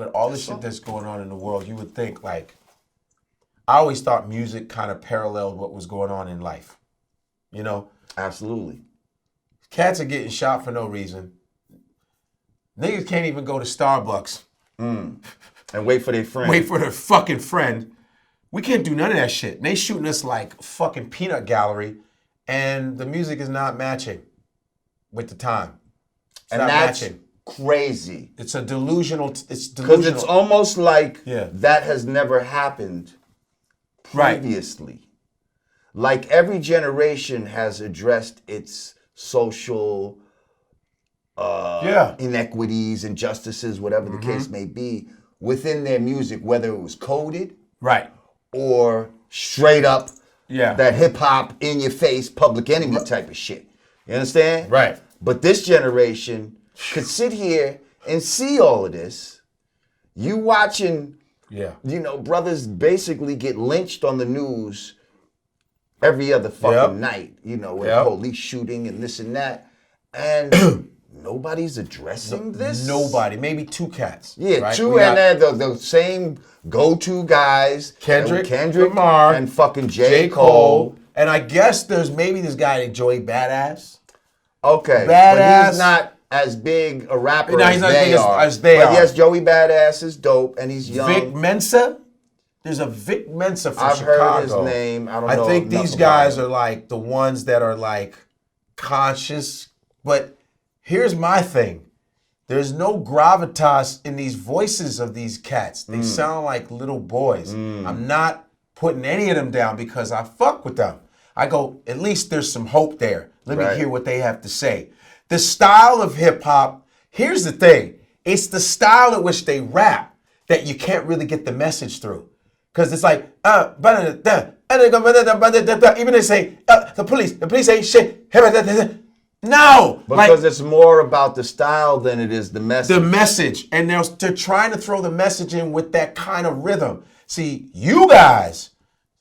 with all the shit that's going on in the world, you would think like, I always thought music kind of paralleled what was going on in life. You know? Absolutely. Cats are getting shot for no reason. Niggas can't even go to Starbucks. And wait for their friend. Wait for their fucking friend. We can't do none of that shit. And they shooting us like fucking peanut gallery, and the music is not matching with the time. It's and not that's matching. Crazy. It's a delusional. It's Because delusional. it's almost like that has never happened previously. Right. Like every generation has addressed its social inequities, injustices, whatever the case may be, within their music, whether it was coded, right, or straight up, that hip hop in your face, Public Enemy type of shit. You understand? Right. But this generation could sit here and see all of this. You watching, brothers basically get lynched on the news every other fucking night, with police shooting and this and that. And nobody's addressing this? Nobody. Maybe two cats. Yeah, right? two, and they're the same go-to guys. Kendrick Jamar, and fucking J. Cole. And I guess there's maybe this guy named Joey Badass. Okay. Badass. But he's not as big a rapper as they are. As they are. Yes, Joey Badass is dope, and he's young. Vic Mensa? There's a Vic Mensa from Chicago. I've heard his name. I don't know. I think these guys are like the ones that are like conscious. But here's my thing. There's no gravitas in these voices of these cats. They sound like little boys. I'm not putting any of them down because I fuck with them. I go, at least there's some hope there. Let me hear what they have to say. The style of hip hop, here's the thing. It's the style at which they rap that you can't really get the message through. Because it's like, even they say, the police ain't shit. No! Because it's more about the style than it is the message. The message. And they're trying to throw the message in with that kind of rhythm. See, you guys,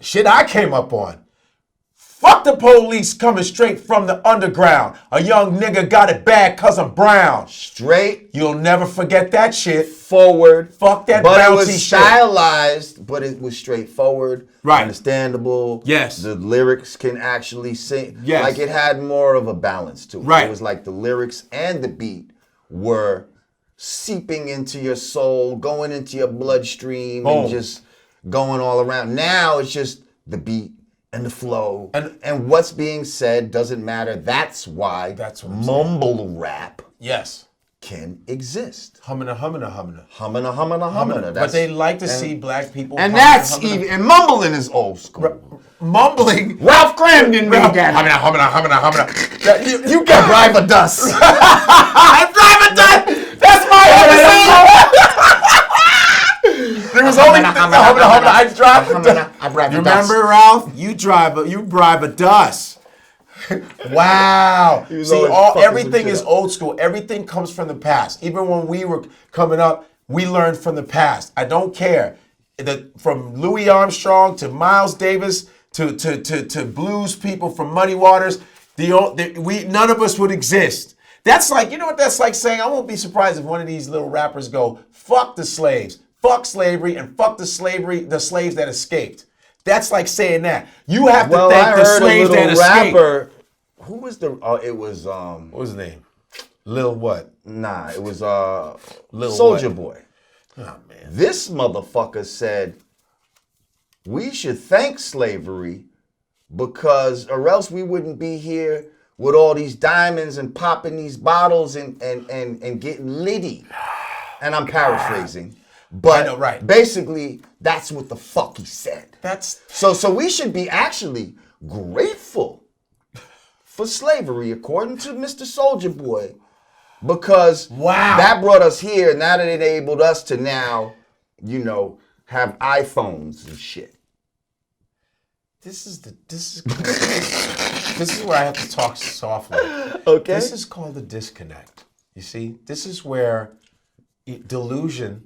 shit I came up on. Fuck the police coming straight from the underground. A young nigga got it bad cause I'm brown. Straight. You'll never forget that shit. Forward. Fuck that but bouncy it was stylized, but it was straightforward. Right. Understandable. Yes. The lyrics can actually sing. Yes. Like it had more of a balance to it. Right. It was like the lyrics and the beat were seeping into your soul, going into your bloodstream, and just going all around. Now it's just the beat and the flow and what's being said doesn't matter. That's why mumble rap can exist. Hummina. But they like to see black people. And that's even, and mumbling is old school. Mumbling. Ralph Cramden made that. Hummina. You got drive a dust. I drive a dust. That's my episode. There was only I drive a dust. You remember, Ralph? You drive a dust. Wow. See, everything is old school. Everything comes from the past. Even when we were coming up, we learned from the past. I don't care. From Louis Armstrong to Miles Davis to blues people from Muddy Waters, none of us would exist. That's like, you know what that's like saying? I won't be surprised if one of these little rappers go, fuck the slaves, fuck slavery, and fuck the slaves that escaped. That's like saying that. You have to thank the slaves that escaped. Who was it was what was his name? Lil what? Nah, it was Lil Soulja Boy. Oh man. This motherfucker said we should thank slavery because or else we wouldn't be here with all these diamonds and popping these bottles and getting litty. And I'm paraphrasing. But I know, right. Basically, that's what the fuck he said. That's so we should be actually grateful for slavery, according to Mr. Soulja Boy, because that brought us here, and that enabled us to now, have iPhones and shit. This is where I have to talk softly. Okay. This is called the disconnect. You see, this is where delusion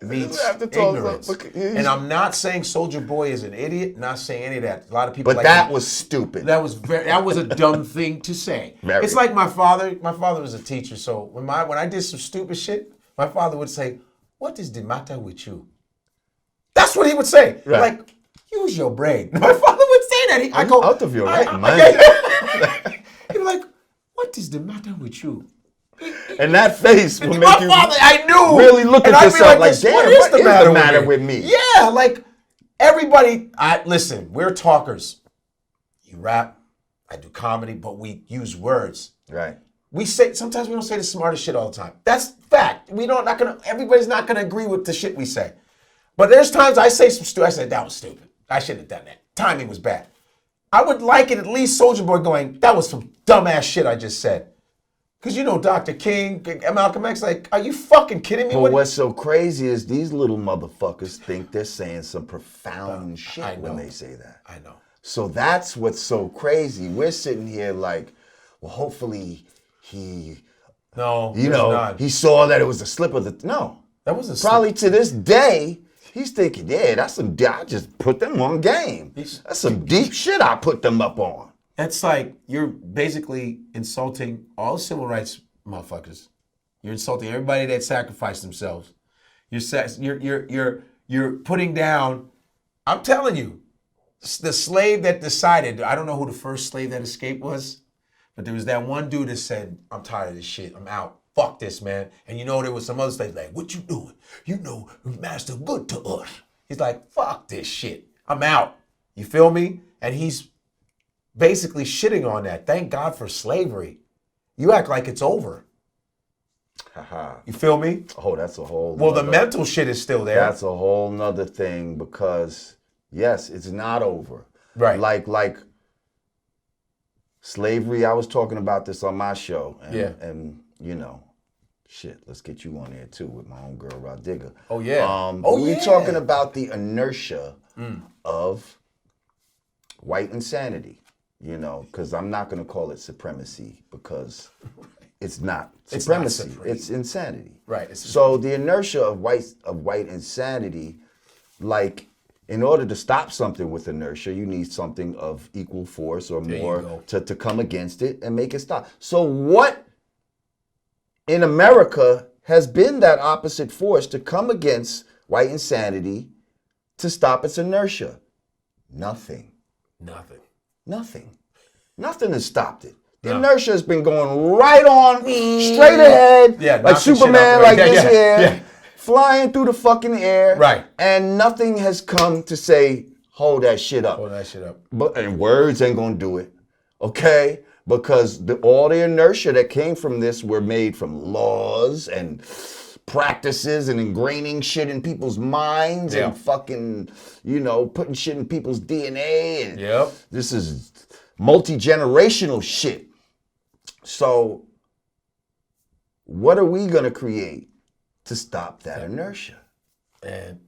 meets ignorance. And I'm not saying Soulja Boy is an idiot, not saying any of that. A lot of people But that was stupid. That was a dumb thing to say. It's like my father was a teacher, so when I did some stupid shit, my father would say, what is the matter with you? That's what he would say. Right. Like, use your brain. My father would say that. I go, out of your right mind. He'd be like, what is the matter with you? And that face will make My you father, I knew. really look And at I'd be yourself like, this, damn, what is the matter with me? Yeah, like everybody, listen, we're talkers. You rap, I do comedy, but we use words. Right. We say, sometimes we don't say the smartest shit all the time. That's fact. Everybody's not gonna agree with the shit we say. But there's times I say some stupid, I said, that was stupid. I shouldn't have done that. Timing was bad. I would like it at least Soulja Boy going, that was some dumbass shit I just said. Because you know Dr. King, Malcolm X, like, are you fucking kidding me? But what's so crazy is these little motherfuckers think they're saying some profound shit when they say that. I know. So that's what's so crazy. We're sitting here like, well, hopefully he, he saw that it was a slip of the, no. That was a Probably to this day, he's thinking, yeah, I just put them on game. That's some deep shit I put them up on. It's like you're basically insulting all civil rights motherfuckers. You're insulting everybody that sacrificed themselves. You're putting down. I'm telling you, the slave that decided. I don't know who the first slave that escaped was, but there was that one dude that said, "I'm tired of this shit. I'm out. Fuck this, man." And you know there was some other slaves like, "What you doing? You know, master good to us." He's like, "Fuck this shit. I'm out." You feel me? And he's basically shitting on that. Thank God for slavery. You act like it's over. You feel me? Oh, that's a whole. Well, the mental shit is still there. That's a whole nother thing because yes, it's not over. Right. Like slavery. I was talking about this on my show. And you know, shit. Let's get you on there too with my own girl Rod Digger. Oh yeah. We're talking about the inertia of white insanity. You know, because I'm not going to call it supremacy because it's not supremacy. It's insanity. Right. So the inertia of white insanity, like in order to stop something with inertia, you need something of equal force or more to come against it and make it stop. So what in America has been that opposite force to come against white insanity to stop its inertia? Nothing. Nothing has stopped it. The inertia has been going right on, straight ahead, like Superman, like this here, flying through the fucking air. Right. And nothing has come to say, hold that shit up. And words ain't gonna do it, okay? Because all the inertia that came from this were made from laws and practices and ingraining shit in people's minds and fucking, putting shit in people's DNA. And this is multi-generational shit. So what are we going to create to stop that inertia? And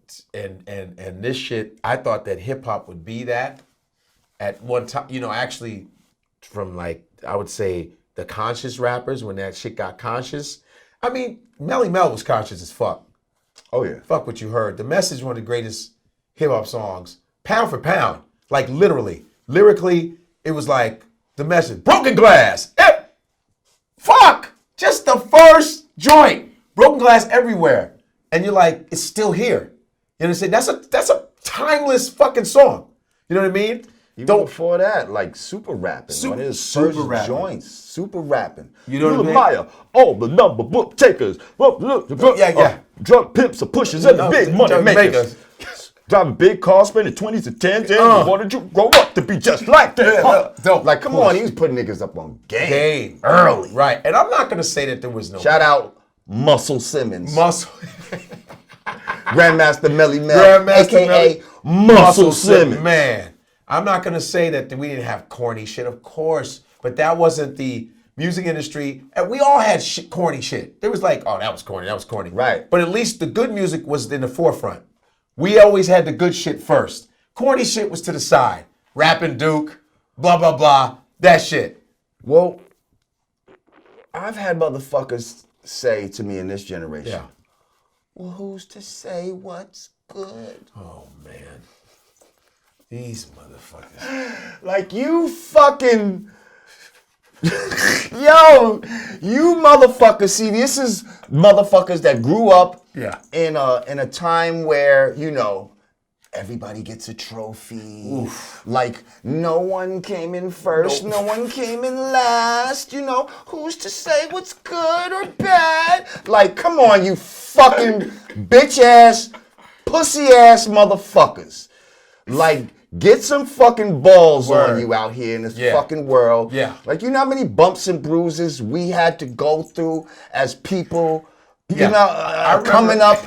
this shit, I thought that hip hop would be that at one time, actually from like, I would say the conscious rappers, when that shit got conscious. I mean, Melly Mel was conscious as fuck. Oh yeah. Fuck what you heard. The Message, one of the greatest hip hop songs, pound for pound, like literally, lyrically, it was like The Message, Broken Glass. Fuck, just the first joint, broken glass everywhere, and you're like, it's still here. You understand? That's a timeless fucking song. You know what I mean? Even before that, like super rapping. One of his first joints, super rapping. You know what I mean? Maya, all the number book takers. Drug pimps are pushers and the big money makers. Driving big cars, spending 20s and 10s, and wanted you grow up to be just like that. Like, come on, he was putting niggas up on game early. Right, and I'm not going to say that there was no... Shout out Muscle Simmons. Grandmaster Melly Mel, a.k.a. Muscle Simmons. Man, I'm not going to say that we didn't have corny shit, of course, but that wasn't the music industry. And we all had corny shit. There was like, oh, that was corny. Right. But at least the good music was in the forefront. We always had the good shit first. Corny shit was to the side. Rapping Duke, blah, blah, blah, that shit. Well, I've had motherfuckers say to me in this generation, well, who's to say what's good? Oh, man. These motherfuckers. Like, you fucking... Yo, you motherfuckers. See, this is motherfuckers that grew up Yeah. In a time where, you know, everybody gets a trophy. Oof. Like, no one came in first, no one came in last. You know, who's to say what's good or bad? Like, come on, you fucking bitch-ass, pussy-ass motherfuckers. Like, get some fucking balls on you out here in this fucking world. Yeah. Like, you know how many bumps and bruises we had to go through as people, you know, coming up.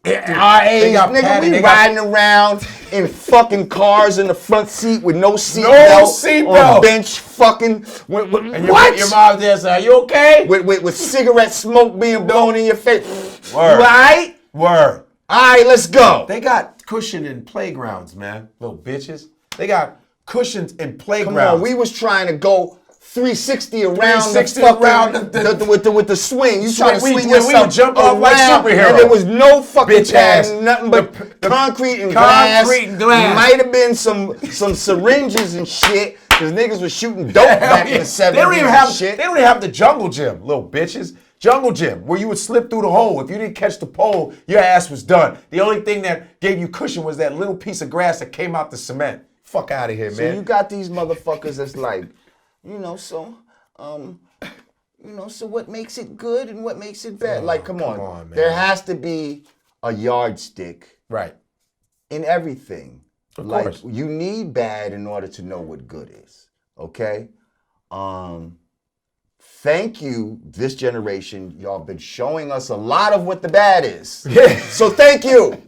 Our age, nigga, we riding around in fucking cars in the front seat with no seatbelt on bench, fucking. And your mom there said, "Are you okay?" With cigarette smoke being blown in your face. Word. Right? Word. All right, let's go. They got cushion in playgrounds, man. Little bitches. They got cushions in playgrounds. Come on, we was trying to go 360 around with the swing. You try to swing yourself we would jump off like superheroes. And there was no fucking bitch ass. nothing but concrete and glass. Might have been some syringes and shit, because niggas was shooting dope back in the 70s. They don't even have the jungle gym, little bitches. Jungle gym, where you would slip through the hole. If you didn't catch the pole, your ass was done. The only thing that gave you cushion was that little piece of grass that came out the cement. Fuck out of here, man. So you got these motherfuckers that's like, so what makes it good and what makes it bad? Like, come on man. There has to be a yardstick, right, in everything. Of course, course. You need bad in order to know what good is. Okay. Thank you, this generation. Y'all been showing us a lot of what the bad is. Yeah. So thank you.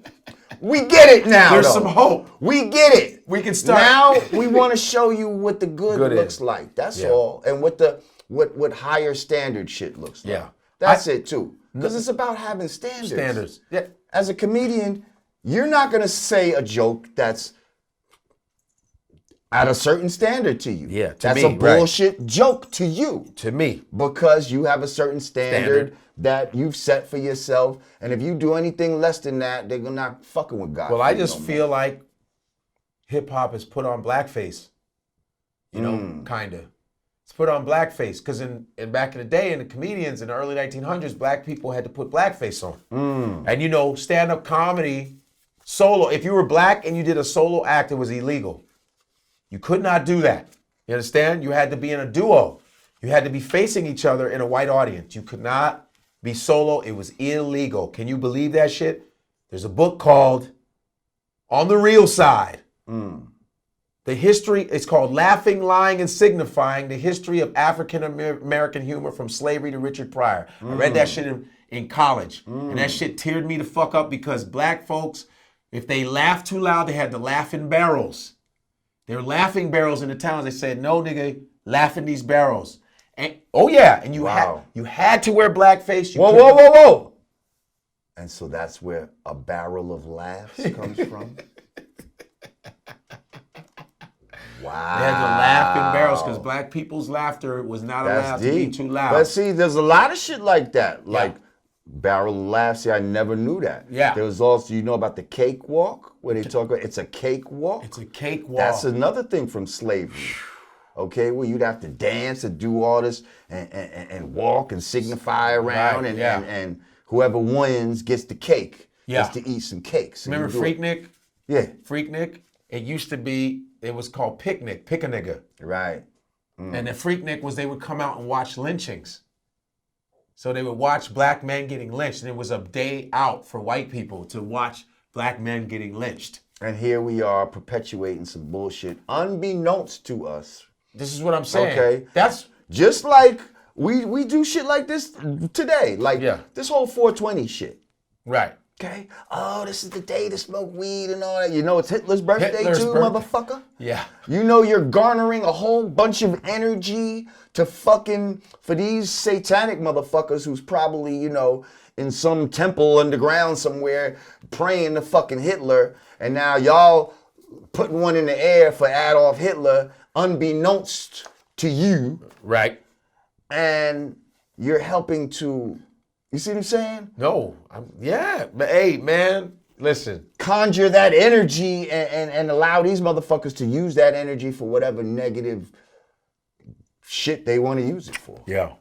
We get it now. There's some hope. We get it. We can start. Now we want to show you what the good looks like. That's all. And what higher standard shit looks like. Yeah. That's it too. Because it's about having standards. Yeah. As a comedian, you're not going to say a joke that's at a certain standard to you. Yeah, that's a bullshit joke to you. To me. Because you have a certain standard that you've set for yourself. And if you do anything less than that, they're not fucking with God. Well, I just feel like hip-hop has put on blackface. You know, kind of. It's put on blackface. Because in back in the day, in the comedians in the early 1900s, black people had to put blackface on. And, you know, stand-up comedy, solo. If you were black and you did a solo act, it was illegal. You could not do that. You understand? You had to be in a duo. You had to be facing each other in a white audience. You could not be solo. It was illegal. Can you believe that shit? There's a book called On the Real Side. The history, it's called Laughing, Lying, and Signifying, the History of African American Humor from Slavery to Richard Pryor. I read that shit in college. And that shit teared me the fuck up because black folks, if they laughed too loud, they had to laugh in barrels. They were laughing barrels in the towns. They said, "No, nigga, laugh in these barrels." And and you had to wear blackface. Whoa. And so that's where a barrel of laughs comes from. Wow. They had to laugh in barrels because black people's laughter was not allowed to be too loud. But see, there's a lot of shit like that. Like barrel of laughs. See, I never knew that. Yeah. There was also, you know about the cakewalk, where they talk about it's a cakewalk? It's a cakewalk. That's another thing from slavery. Okay, well, you'd have to dance and do all this and walk and signify around and whoever wins gets the cake. Gets to eat some cakes. Remember Freaknik? Yeah. Freaknik? It used to be, it was called Picnic, Pick a Nigga. Right. And the Freaknik was they would come out and watch lynchings. So they would watch black men getting lynched, and it was a day out for white people to watch black men getting lynched. And here we are perpetuating some bullshit unbeknownst to us. This is what I'm saying. Okay. That's just like we do shit like this today. Like this whole 420 shit. Right. Okay. Oh, this is the day to smoke weed and all that. You know it's Hitler's birthday motherfucker? Yeah. You know you're garnering a whole bunch of energy to for these satanic motherfuckers who's probably, you know, in some temple underground somewhere praying to fucking Hitler. And now y'all putting one in the air for Adolf Hitler unbeknownst to you. Right. And you're helping to, you see what I'm saying? No. But hey, man, listen. Conjure that energy and allow these motherfuckers to use that energy for whatever negative shit they want to use it for. Yeah.